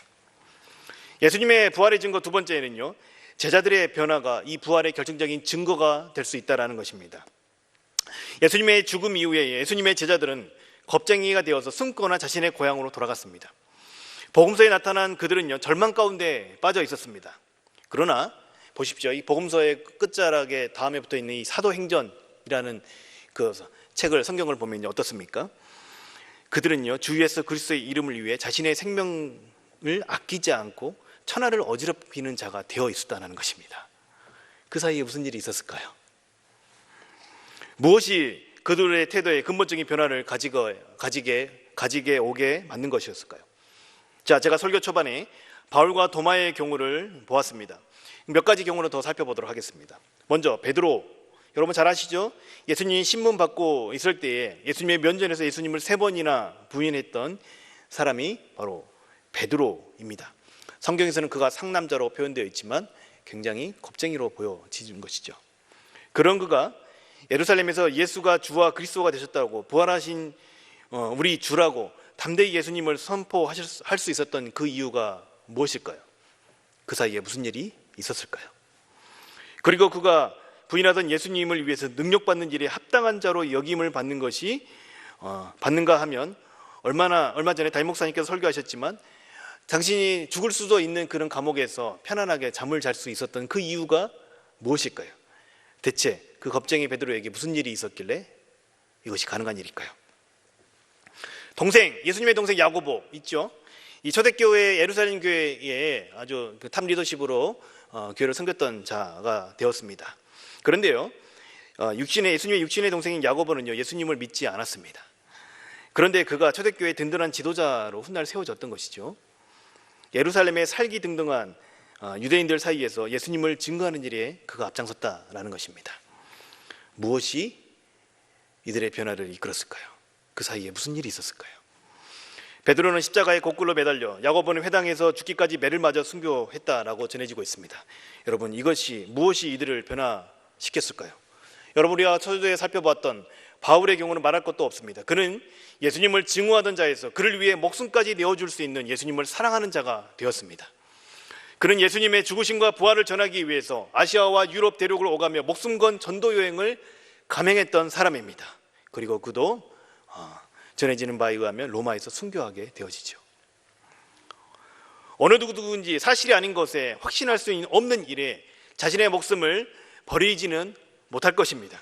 예수님의 부활의 증거 두 번째는요, 제자들의 변화가 이 부활의 결정적인 증거가 될 수 있다는 것입니다. 예수님의 죽음 이후에 예수님의 제자들은 겁쟁이가 되어서 숨거나 자신의 고향으로 돌아갔습니다. 복음서에 나타난 그들은요, 절망 가운데 빠져 있었습니다. 그러나 보십시오, 이 복음서의 끝자락에 다음에 붙어 있는 이 사도행전이라는 그 책을, 성경을 보면 어떻습니까? 그들은요, 주 예수 그리스도의 이름을 위해 자신의 생명을 아끼지 않고 천하를 어지럽히는 자가 되어 있었다는 것입니다. 그 사이에 무슨 일이 있었을까요? 무엇이 그들의 태도에 근본적인 변화를 가지게 오게 만든 것이었을까요? 자, 제가 설교 초반에 바울과 도마의 경우를 보았습니다. 몇 가지 경우를 더 살펴보도록 하겠습니다. 먼저 베드로, 여러분 잘 아시죠? 예수님이 신문 받고 있을 때에 예수님의 면전에서 예수님을 3번이나 부인했던 사람이 바로 베드로입니다. 성경에서는 그가 상남자로 표현되어 있지만 굉장히 겁쟁이로 보여지는 것이죠. 그런 그가 예루살렘에서 예수가 주와 그리스도가 되셨다고, 부활하신 우리 주라고 담대히 예수님을 선포할 수 있었던 그 이유가 무엇일까요? 그 사이에 무슨 일이 있었을까요? 그리고 그가 부인하던 예수님을 위해서 능력받는 일에 합당한 자로 여김을 받는 것이 받는가 하면, 얼마 전에 담임 목사님께서 설교하셨지만 당신이 죽을 수도 있는 그런 감옥에서 편안하게 잠을 잘 수 있었던 그 이유가 무엇일까요? 대체 그 겁쟁이 베드로에게 무슨 일이 있었길래 이것이 가능한 일일까요? 예수님의 동생 야고보 있죠? 이 초대교회 예루살렘 교회에 아주 탑 리더십으로 교회를 섬겼던 자가 되었습니다. 그런데요, 예수님의 육신의 동생인 야고보는요, 예수님을 믿지 않았습니다. 그런데 그가 초대교회의 든든한 지도자로 훗날 세워졌던 것이죠. 예루살렘에 살기 등등한 유대인들 사이에서 예수님을 증거하는 일에 그가 앞장섰다라는 것입니다. 무엇이 이들의 변화를 이끌었을까요? 그 사이에 무슨 일이 있었을까요? 베드로는 십자가에 거꾸로 매달려, 야고보는 회당에서 죽기까지 매를 맞아 순교했다라고 전해지고 있습니다. 여러분, 이것이 무엇이 이들을 변화시켰을까요? 여러분, 우리가 초대에 살펴봤던 바울의 경우는 말할 것도 없습니다. 그는 예수님을 증오하던 자에서 그를 위해 목숨까지 내어줄 수 있는 예수님을 사랑하는 자가 되었습니다. 그는 예수님의 죽으심과 부활을 전하기 위해서 아시아와 유럽 대륙을 오가며 목숨 건 전도 여행을 감행했던 사람입니다. 그리고 그도 전해지는 바에 의하면 로마에서 순교하게 되어지죠. 어느 누구든지 사실이 아닌 것에 확신할 수 없는 일에 자신의 목숨을 버리지는 못할 것입니다.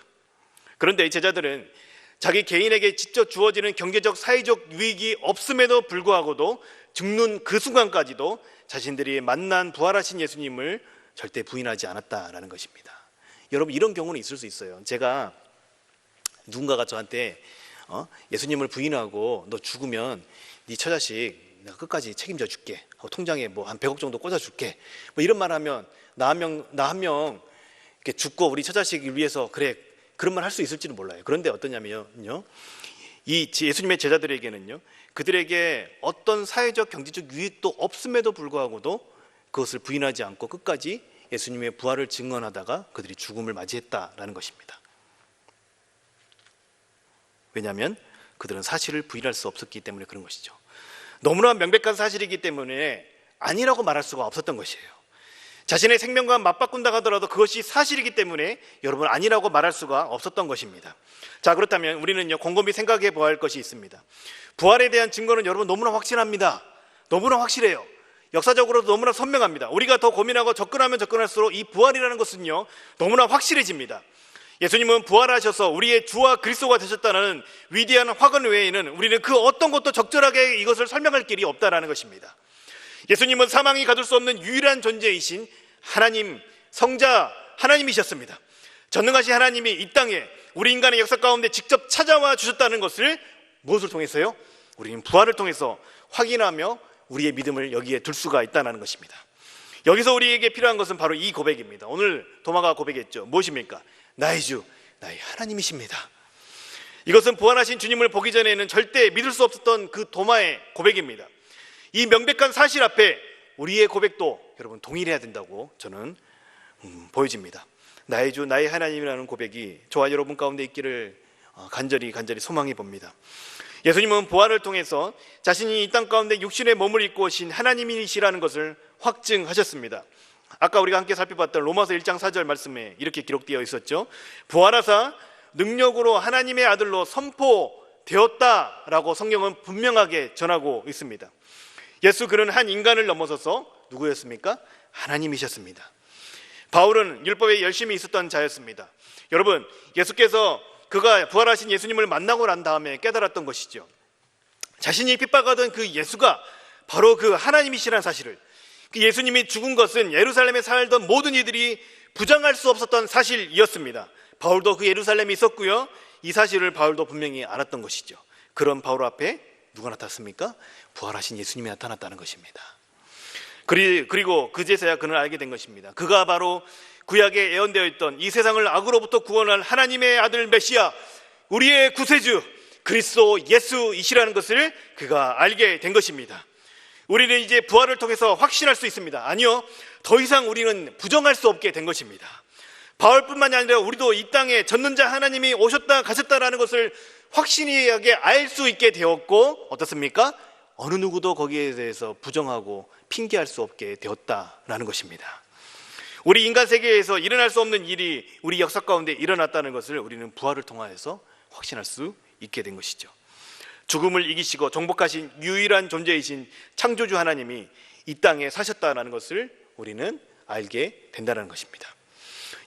그런데 이 제자들은 자기 개인에게 직접 주어지는 경제적, 사회적 유익이 없음에도 불구하고도 죽는 그 순간까지도 자신들이 만난 부활하신 예수님을 절대 부인하지 않았다라는 것입니다. 여러분, 이런 경우는 있을 수 있어요. 제가 누군가가 저한테 예수님을 부인하고 너 죽으면 네 처자식 내가 끝까지 책임져 줄게, 통장에 뭐 한 100억 정도 꽂아 줄게, 뭐 이런 말 하면 나 한 명 이렇게 죽고 우리 처자식을 위해서 그래, 그런 말 할 수 있을지는 몰라요. 그런데 어떠냐면요, 이 예수님의 제자들에게는요, 그들에게 어떤 사회적 경제적 유익도 없음에도 불구하고도 그것을 부인하지 않고 끝까지 예수님의 부활을 증언하다가 그들이 죽음을 맞이했다라는 것입니다. 왜냐하면 그들은 사실을 부인할 수 없었기 때문에 그런 것이죠. 너무나 명백한 사실이기 때문에 아니라고 말할 수가 없었던 것이에요. 자신의 생명과 맞바꾼다 하더라도 그것이 사실이기 때문에 여러분, 아니라고 말할 수가 없었던 것입니다. 자, 그렇다면 우리는요, 곰곰이 생각해 보아야 할 것이 있습니다. 부활에 대한 증거는 여러분 너무나 확실합니다. 너무나 확실해요. 역사적으로도 너무나 선명합니다. 우리가 더 고민하고 접근하면 접근할수록 이 부활이라는 것은요, 너무나 확실해집니다. 예수님은 부활하셔서 우리의 주와 그리스도가 되셨다는 위대한 확언 외에는 우리는 그 어떤 것도 적절하게 이것을 설명할 길이 없다라는 것입니다. 예수님은 사망이 가둘 수 없는 유일한 존재이신 하나님, 성자 하나님이셨습니다. 전능하신 하나님이 이 땅에 우리 인간의 역사 가운데 직접 찾아와 주셨다는 것을 무엇을 통해서요? 우리는 부활을 통해서 확인하며 우리의 믿음을 여기에 둘 수가 있다는 것입니다. 여기서 우리에게 필요한 것은 바로 이 고백입니다. 오늘 도마가 고백했죠. 무엇입니까? 나의 주, 나의 하나님이십니다. 이것은 부활하신 주님을 보기 전에는 절대 믿을 수 없었던 그 도마의 고백입니다. 이 명백한 사실 앞에 우리의 고백도 여러분 동일해야 된다고 저는 보여집니다. 나의 주, 나의 하나님이라는 고백이 저와 여러분 가운데 있기를 간절히 소망해 봅니다. 예수님은 부활을 통해서 자신이 이 땅 가운데 육신의 몸을 입고 오신 하나님이시라는 것을 확증하셨습니다. 아까 우리가 함께 살펴봤던 로마서 1장 4절 말씀에 이렇게 기록되어 있었죠. 부활하사 능력으로 하나님의 아들로 선포되었다라고 성경은 분명하게 전하고 있습니다. 예수 그는 한 인간을 넘어서서 누구였습니까? 하나님이셨습니다. 바울은 율법에 열심히 있었던 자였습니다. 여러분, 예수께서 그가 부활하신 예수님을 만나고 난 다음에 깨달았던 것이죠. 자신이 핍박하던 그 예수가 바로 그 하나님이시라는 사실을, 그 예수님이 죽은 것은 예루살렘에 살던 모든 이들이 부정할 수 없었던 사실이었습니다. 바울도 그 예루살렘에 있었고요, 이 사실을 바울도 분명히 알았던 것이죠. 그런 바울 앞에 누가 나타났습니까? 부활하신 예수님이 나타났다는 것입니다. 그리고 그제서야 그는 알게 된 것입니다. 그가 바로 구약에 예언되어 있던 이 세상을 악으로부터 구원할 하나님의 아들 메시아, 우리의 구세주 그리스도 예수이시라는 것을 그가 알게 된 것입니다. 우리는 이제 부활을 통해서 확신할 수 있습니다. 아니요, 더 이상 우리는 부정할 수 없게 된 것입니다. 바울뿐만이 아니라 우리도 이 땅에 전능자 하나님이 오셨다 가셨다라는 것을 확신하게 알 수 있게 되었고, 어떻습니까? 어느 누구도 거기에 대해서 부정하고 핑계할 수 없게 되었다라는 것입니다. 우리 인간 세계에서 일어날 수 없는 일이 우리 역사 가운데 일어났다는 것을 우리는 부활을 통하여서 확신할 수 있게 된 것이죠. 죽음을 이기시고 정복하신 유일한 존재이신 창조주 하나님이 이 땅에 사셨다는 것을 우리는 알게 된다는 것입니다.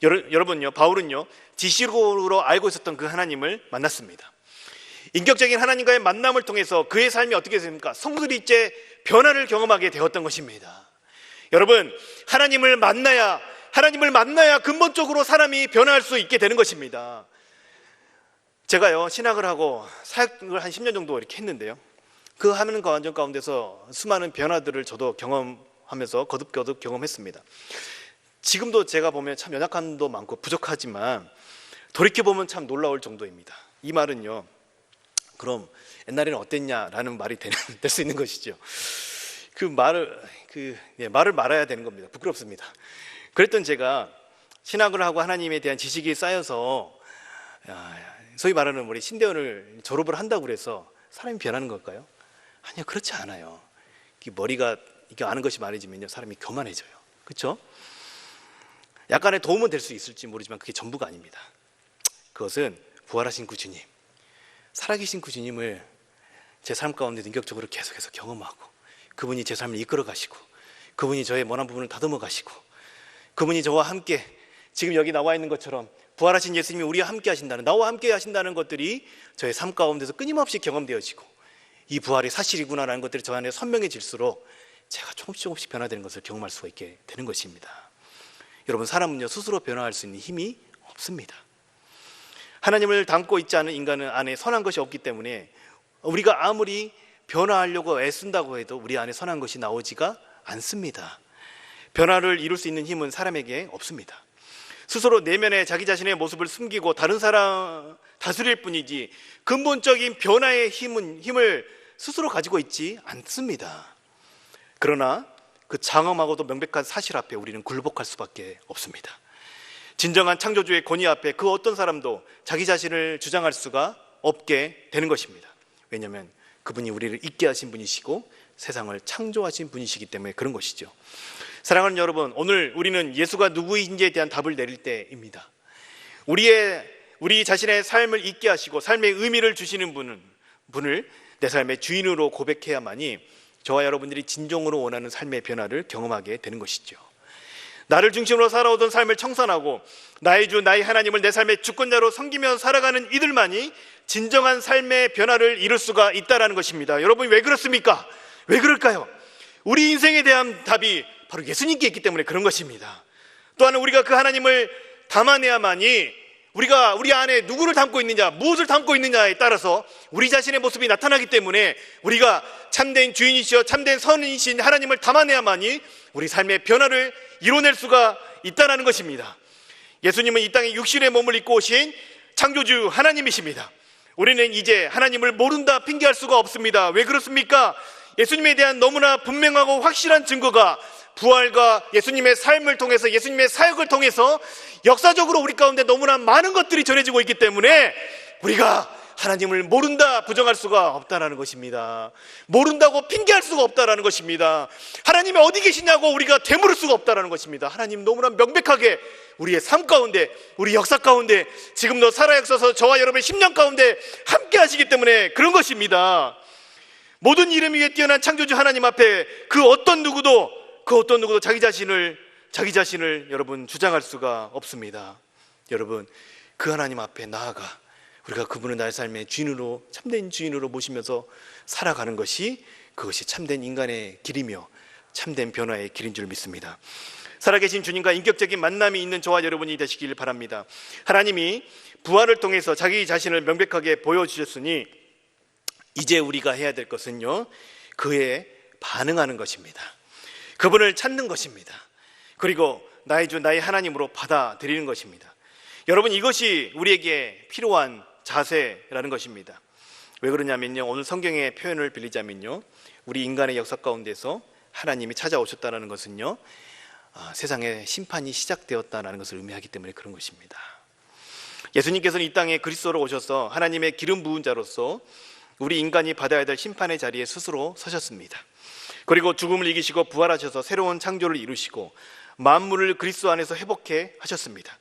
여러분요, 바울은요, 지식으로 알고 있었던 그 하나님을 만났습니다. 인격적인 하나님과의 만남을 통해서 그의 삶이 어떻게 됩니까? 성수리째 변화를 경험하게 되었던 것입니다. 여러분, 하나님을 만나야 근본적으로 사람이 변화할 수 있게 되는 것입니다. 제가요, 신학을 하고 사역을 한 10년 정도 이렇게 했는데요, 그 하는 과정 가운데서 수많은 변화들을 저도 경험하면서 거듭거듭 경험했습니다. 지금도 제가 보면 참 연약함도 많고 부족하지만 돌이켜보면 참 놀라울 정도입니다. 이 말은요, 그럼 옛날에는 어땠냐라는 말이 될 수 있는 것이죠. 말을 말아야 되는 겁니다. 부끄럽습니다. 그랬던 제가 신학을 하고 하나님에 대한 지식이 쌓여서 소위 말하는 우리 신대원을 졸업을 한다고 그래서 사람이 변하는 걸까요? 아니요, 그렇지 않아요. 머리가 이게 아는 것이 많아지면요, 사람이 교만해져요. 그렇죠? 약간의 도움은 될 수 있을지 모르지만 그게 전부가 아닙니다. 그것은 부활하신 그 주님, 살아계신 그 주님을 제 삶 가운데 능력적으로 계속해서 경험하고, 그분이 제 삶을 이끌어 가시고, 그분이 저의 모난 부분을 다듬어 가시고, 그분이 저와 함께 지금 여기 나와 있는 것처럼 부활하신 예수님이 우리와 함께 하신다는, 나와 함께 하신다는 것들이 저의 삶 가운데서 끊임없이 경험되어지고, 이 부활이 사실이구나라는 것들이 저 안에 선명해질수록 제가 조금씩 변화되는 것을 경험할 수가 있게 되는 것입니다. 여러분, 사람은요, 스스로 변화할 수 있는 힘이 없습니다. 하나님을 닮고 있지 않은 인간은 안에 선한 것이 없기 때문에 우리가 아무리 변화하려고 애쓴다고 해도 우리 안에 선한 것이 나오지가 않습니다. 변화를 이룰 수 있는 힘은 사람에게 없습니다. 스스로 내면에 자기 자신의 모습을 숨기고 다른 사람 다스릴 뿐이지 근본적인 변화의 힘을 스스로 가지고 있지 않습니다. 그러나 그 장엄하고도 명백한 사실 앞에 우리는 굴복할 수밖에 없습니다. 진정한 창조주의 권위 앞에 그 어떤 사람도 자기 자신을 주장할 수가 없게 되는 것입니다. 왜냐하면 그분이 우리를 있게 하신 분이시고 세상을 창조하신 분이시기 때문에 그런 것이죠. 사랑하는 여러분, 오늘 우리는 예수가 누구인지에 대한 답을 내릴 때입니다. 우리 자신의 삶을 있게 하시고 삶의 의미를 주시는 분을 내 삶의 주인으로 고백해야만이 저와 여러분들이 진정으로 원하는 삶의 변화를 경험하게 되는 것이죠. 나를 중심으로 살아오던 삶을 청산하고 나의 주 나의 하나님을 내 삶의 주권자로 섬기며 살아가는 이들만이 진정한 삶의 변화를 이룰 수가 있다는 것입니다. 여러분, 왜 그렇습니까? 왜 그럴까요? 우리 인생에 대한 답이 바로 예수님께 있기 때문에 그런 것입니다. 또한 우리가 그 하나님을 담아내야만이 우리가 우리 안에 누구를 담고 있느냐, 무엇을 담고 있느냐에 따라서 우리 자신의 모습이 나타나기 때문에 우리가 참된 주인이시여 참된 선인이신 하나님을 담아내야만이 우리 삶의 변화를 이뤄낼 수가 있다는 것입니다. 예수님은 이 땅에 육신의 몸을 입고 오신 창조주 하나님이십니다. 우리는 이제 하나님을 모른다 핑계할 수가 없습니다. 왜 그렇습니까? 예수님에 대한 너무나 분명하고 확실한 증거가 부활과 예수님의 삶을 통해서, 예수님의 사역을 통해서 역사적으로 우리 가운데 너무나 많은 것들이 전해지고 있기 때문에 우리가 하나님을 모른다 부정할 수가 없다라는 것입니다. 모른다고 핑계할 수가 없다라는 것입니다. 하나님이 어디 계시냐고 우리가 되물을 수가 없다라는 것입니다. 하나님 너무나 명백하게 우리의 삶 가운데, 우리 역사 가운데, 지금도 살아있어서 저와 여러분의 10년 가운데 함께 하시기 때문에 그런 것입니다. 모든 이름 위에 뛰어난 창조주 하나님 앞에 그 어떤 누구도 자기 자신을 여러분 주장할 수가 없습니다. 여러분, 그 하나님 앞에 나아가 우리가 그분을 나의 삶의 주인으로, 참된 주인으로 모시면서 살아가는 것이, 그것이 참된 인간의 길이며 참된 변화의 길인 줄 믿습니다. 살아계신 주님과 인격적인 만남이 있는 저와 여러분이 되시길 바랍니다. 하나님이 부활을 통해서 자기 자신을 명백하게 보여주셨으니 이제 우리가 해야 될 것은요, 그에 반응하는 것입니다. 그분을 찾는 것입니다. 그리고 나의 주, 나의 하나님으로 받아들이는 것입니다. 여러분, 이것이 우리에게 필요한 자세라는 것입니다. 왜 그러냐면요, 오늘 성경의 표현을 빌리자면요, 우리 인간의 역사 가운데서 하나님이 찾아오셨다는 것은요, 세상의 심판이 시작되었다는 것을 의미하기 때문에 그런 것입니다. 예수님께서는 이 땅에 그리스도로 오셔서 하나님의 기름 부은 자로서 우리 인간이 받아야 될 심판의 자리에 스스로 서셨습니다. 그리고 죽음을 이기시고 부활하셔서 새로운 창조를 이루시고 만물을 그리스도 안에서 회복해 하셨습니다.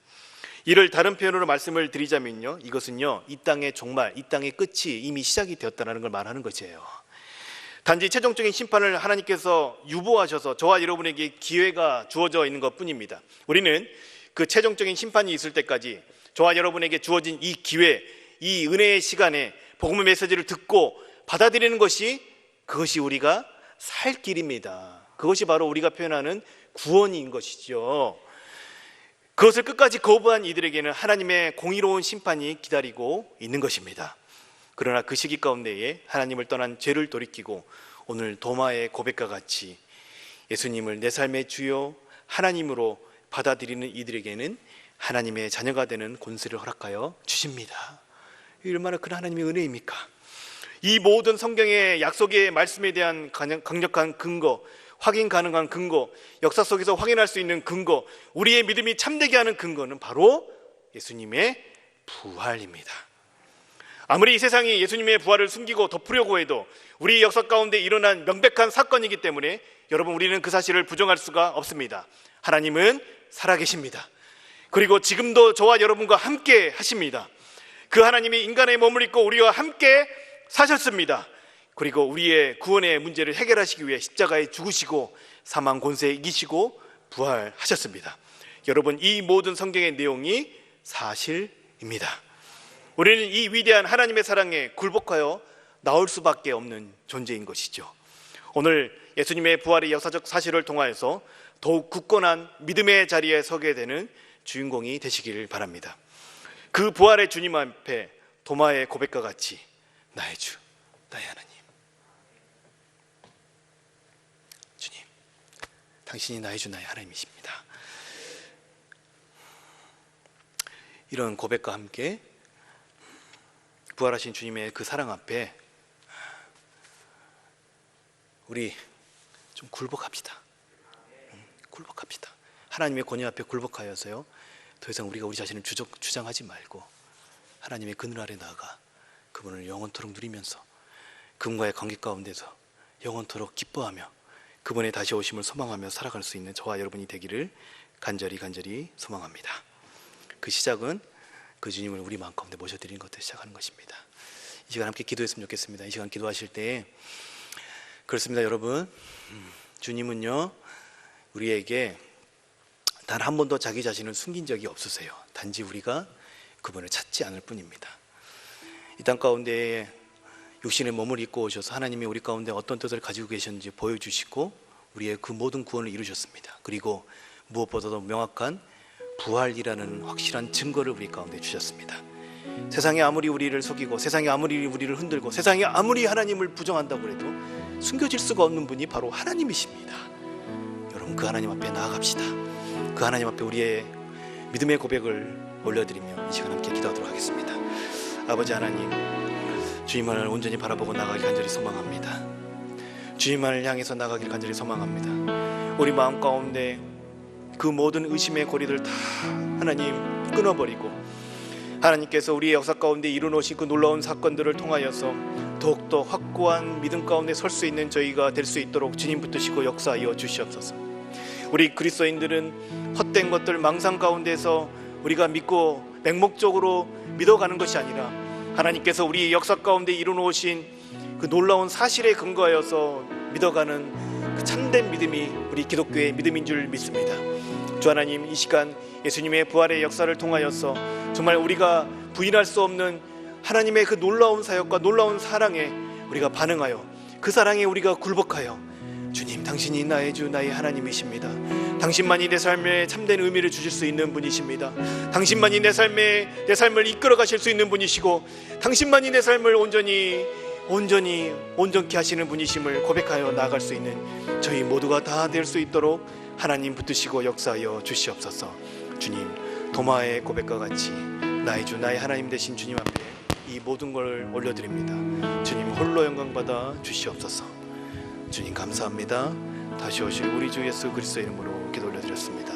이를 다른 표현으로 말씀을 드리자면요, 이것은요, 이 땅의 종말, 이 땅의 끝이 이미 시작이 되었다는 걸 말하는 것이에요. 단지 최종적인 심판을 하나님께서 유보하셔서 저와 여러분에게 기회가 주어져 있는 것 뿐입니다. 우리는 그 최종적인 심판이 있을 때까지 저와 여러분에게 주어진 이 기회, 이 은혜의 시간에 복음의 메시지를 듣고 받아들이는 것이, 그것이 우리가 살 길입니다. 그것이 바로 우리가 표현하는 구원인 것이죠. 그것을 끝까지 거부한 이들에게는 하나님의 공의로운 심판이 기다리고 있는 것입니다. 그러나 그 시기 가운데에 하나님을 떠난 죄를 돌이키고 오늘 도마의 고백과 같이 예수님을 내 삶의 주요 하나님으로 받아들이는 이들에게는 하나님의 자녀가 되는 권세를 허락하여 주십니다. 얼마나 큰 하나님의 은혜입니까? 이 모든 성경의 약속의 말씀에 대한 강력한 근거, 확인 가능한 근거, 역사 속에서 확인할 수 있는 근거, 우리의 믿음이 참되게 하는 근거는 바로 예수님의 부활입니다. 아무리 이 세상이 예수님의 부활을 숨기고 덮으려고 해도 우리 역사 가운데 일어난 명백한 사건이기 때문에 여러분, 우리는 그 사실을 부정할 수가 없습니다. 하나님은 살아계십니다. 그리고 지금도 저와 여러분과 함께 하십니다. 그 하나님이 인간의 몸을 입고 우리와 함께 사셨습니다. 그리고 우리의 구원의 문제를 해결하시기 위해 십자가에 죽으시고 사망 권세에 이기시고 부활하셨습니다. 여러분, 이 모든 성경의 내용이 사실입니다. 우리는 이 위대한 하나님의 사랑에 굴복하여 나올 수밖에 없는 존재인 것이죠. 오늘 예수님의 부활의 역사적 사실을 통하여서 더욱 굳건한 믿음의 자리에 서게 되는 주인공이 되시길 바랍니다. 그 부활의 주님 앞에 도마의 고백과 같이 나의 주, 나의 하나님, 주님, 당신이 나의 주, 나의 하나님이십니다. 이런 고백과 함께 부활하신 주님의 그 사랑 앞에 우리 좀 굴복합시다. 굴복합시다. 하나님의 권위 앞에 굴복하여서요, 더 이상 우리가 우리 자신을 주장하지 말고 하나님의 그늘 아래 나아가 그분을 영원토록 누리면서 그분과의 관계 가운데서 영원토록 기뻐하며 그분의 다시 오심을 소망하며 살아갈 수 있는 저와 여러분이 되기를 간절히 소망합니다. 그 시작은 그 주님을 우리 마음 가운데 모셔드리는 것부터 시작하는 것입니다. 이 시간 함께 기도했으면 좋겠습니다. 이 시간 기도하실 때 그렇습니다. 여러분, 주님은요, 우리에게 단 한 번도 자기 자신을 숨긴 적이 없으세요. 단지 우리가 그분을 찾지 않을 뿐입니다. 이 땅 가운데 육신의 몸을 입고 오셔서 하나님이 우리 가운데 어떤 뜻을 가지고 계셨는지 보여주시고 우리의 그 모든 구원을 이루셨습니다. 그리고 무엇보다도 명확한 부활이라는 확실한 증거를 우리 가운데 주셨습니다. 세상이 아무리 우리를 속이고 세상이 아무리 우리를 흔들고 세상이 아무리 하나님을 부정한다고 해도 숨겨질 수가 없는 분이 바로 하나님이십니다. 여러분, 그 하나님 앞에 나아갑시다. 그 하나님 앞에 우리의 믿음의 고백을 올려드리며 이 시간 함께 기도하도록 하겠습니다. 아버지 하나님, 주님만을 온전히 바라보고 나가길 간절히 소망합니다. 주님만을 향해서 나가길 간절히 소망합니다. 우리 마음 가운데 그 모든 의심의 고리들 다 하나님 끊어버리고 하나님께서 우리의 역사 가운데 이루어놓으신 그 놀라운 사건들을 통하여서 더욱더 확고한 믿음 가운데 설 수 있는 저희가 될 수 있도록 주님 붙드시고 역사하여 주시옵소서. 우리 그리스도인들은 헛된 것들 망상 가운데서 우리가 믿고 맹목적으로 믿어가는 것이 아니라 하나님께서 우리 역사 가운데 이루어놓으신 그 놀라운 사실에 근거하여서 믿어가는 그 참된 믿음이 우리 기독교의 믿음인 줄 믿습니다. 주 하나님, 이 시간 예수님의 부활의 역사를 통하여서 정말 우리가 부인할 수 없는 하나님의 그 놀라운 사역과 놀라운 사랑에 우리가 반응하여 그 사랑에 우리가 굴복하여 주님, 당신이 나의 주, 나의 하나님이십니다. 당신만이 내 삶에 참된 의미를 주실 수 있는 분이십니다. 당신만이 내 삶을 이끌어 가실 수 있는 분이시고 당신만이 내 삶을 온전케 하시는 분이심을 고백하여 나아갈 수 있는 저희 모두가 다 될 수 있도록 하나님 붙드시고 역사하여 주시옵소서. 주님, 도마의 고백과 같이 나의 주, 나의 하나님 되신 주님 앞에 이 모든 걸 올려드립니다. 주님 홀로 영광받아 주시옵소서. 주님 감사합니다. 다시 오실 우리 주 예수 그리스도의 이름으로 기도 올려드렸습니다.